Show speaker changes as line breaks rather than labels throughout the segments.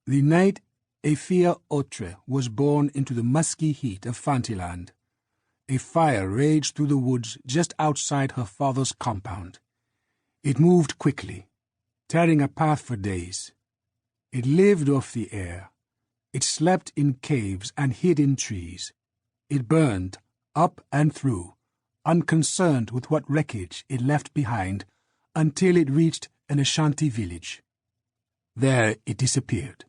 The night Effia was born into the musky heat of Fantiland, a fire raged through the woods just outside her father's compound. It moved quickly, tearing a path for days. It lived off the air. It slept in caves and hid in trees. It burned up and through, unconcerned with what wreckage it left behind, until it reached an Ashanti village. There it disappeared,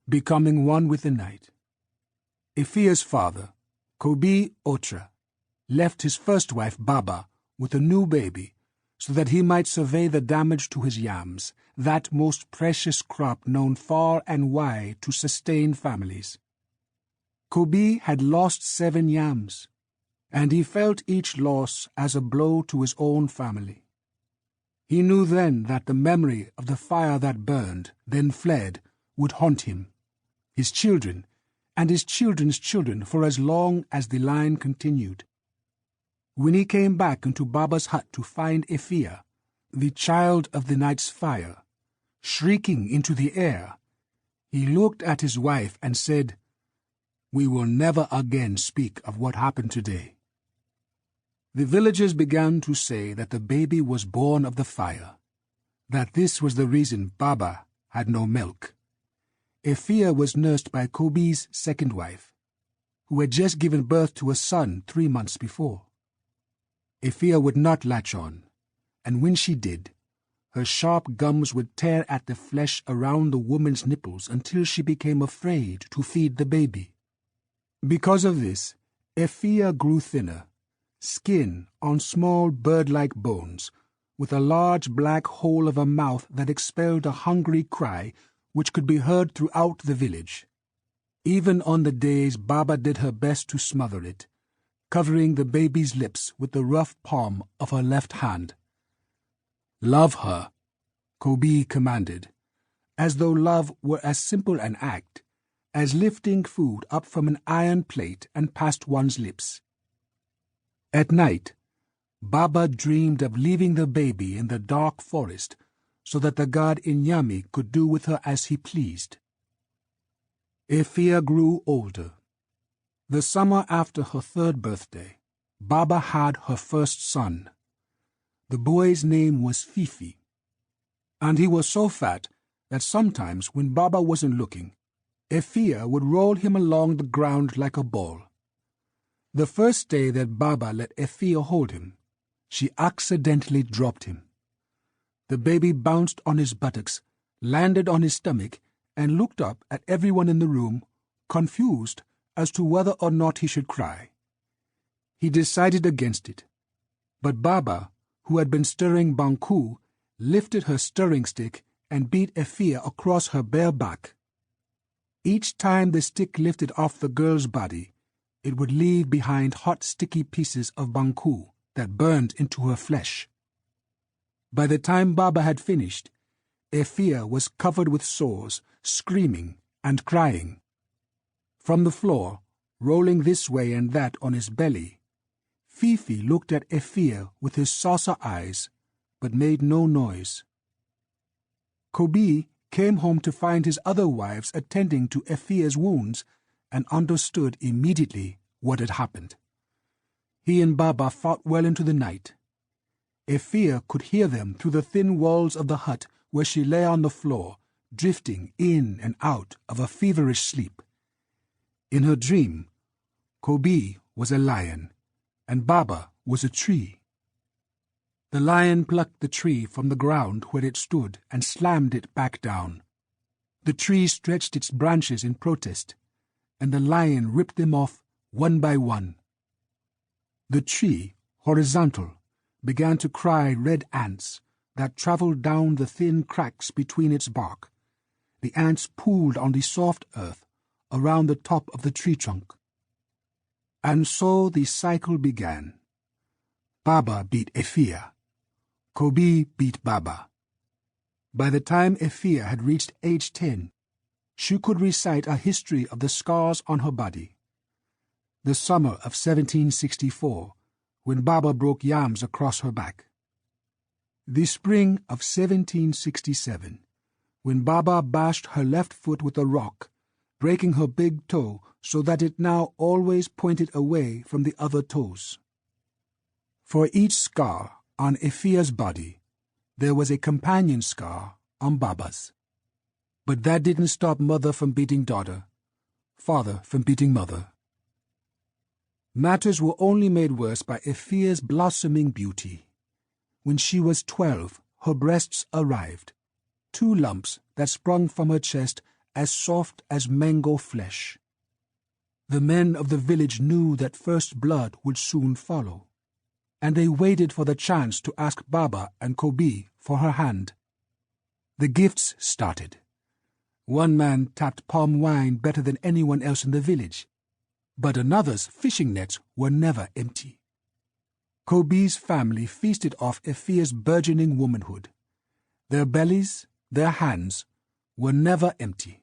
becoming one with the night. Effia's father, Kobi Otra, left his first wife Baba with a new baby so that he might survey the damage to his yams, that most precious crop known far and wide to sustain families. Kobi had lost 7 yams, and he felt each loss as a blow to his own family. He knew then that the memory of the fire that burned, then fled, would haunt him, his children, and his children's children for as long as the line continued. When he came back into Baba's hut to find Effia, the child of the night's fire, shrieking into the air, he looked at his wife and said, "We will never again speak of what happened today." The villagers began to say that the baby was born of the fire, that this was the reason Baba had no milk. Effia was nursed by Kobi's second wife, who had just given birth to a son 3 months before. Effia would not latch on, and when she did, her sharp gums would tear at the flesh around the woman's nipples until she became afraid to feed the baby. Because of this, Effia grew thinner, skin on small bird-like bones, with a large black hole of a mouth that expelled a hungry cry which could be heard throughout the village. Even on the days Baba did her best to smother it, covering the baby's lips with the rough palm of her left hand. "Love her," Kobi commanded, as though love were as simple an act as lifting food up from an iron plate and past one's lips. At night, Baba dreamed of leaving the baby in the dark forest so that the god Inyami could do with her as he pleased. Effia grew older. The summer after her 3rd birthday, Baba had her first son. The boy's name was Fifi, and he was so fat that sometimes when Baba wasn't looking, Effia would roll him along the ground like a ball. The first day that Baba let Effia hold him, she accidentally dropped him. The baby bounced on his buttocks, landed on his stomach, and looked up at everyone in the room, confused as to whether or not he should cry. He decided against it, but Baba, who had been stirring banku, lifted her stirring stick and beat Effia across her bare back. Each time the stick lifted off the girl's body, it would leave behind hot sticky pieces of banku that burned into her flesh. By the time Baba had finished, Effia was covered with sores, screaming and crying. From the floor, rolling this way and that on his belly, Fifi looked at Effia with his saucer eyes, but made no noise. Kobi came home to find his other wives attending to Effia's wounds and understood immediately what had happened. He and Baba fought well into the night. Effia could hear them through the thin walls of the hut where she lay on the floor, drifting in and out of a feverish sleep. In her dream, Kobi was a lion, and Baba was a tree. The lion plucked the tree from the ground where it stood and slammed it back down. The tree stretched its branches in protest, and the lion ripped them off one by one. The tree, horizontal, began to cry red ants that traveled down the thin cracks between its bark. The ants pooled on the soft earth around the top of the tree trunk. And so the cycle began. Baba beat Effia. Kobi beat Baba. By the time Effia had reached age 10, she could recite a history of the scars on her body. The summer of 1764, when Baba broke yams across her back. The spring of 1767, when Baba bashed her left foot with a rock, breaking her big toe so that it now always pointed away from the other toes. For each scar on Effia's body, there was a companion scar on Baba's. But that didn't stop mother from beating daughter, father from beating mother. Matters were only made worse by Effia's blossoming beauty. When she was 12, her breasts arrived, 2 lumps that sprung from her chest as soft as mango flesh. The men of the village knew that first blood would soon follow, and they waited for the chance to ask Baba and Kobi for her hand. The gifts started. One man tapped palm wine better than anyone else in the village, but another's fishing nets were never empty. Kobi's family feasted off Effia's burgeoning womanhood. Their bellies, their hands, were never empty.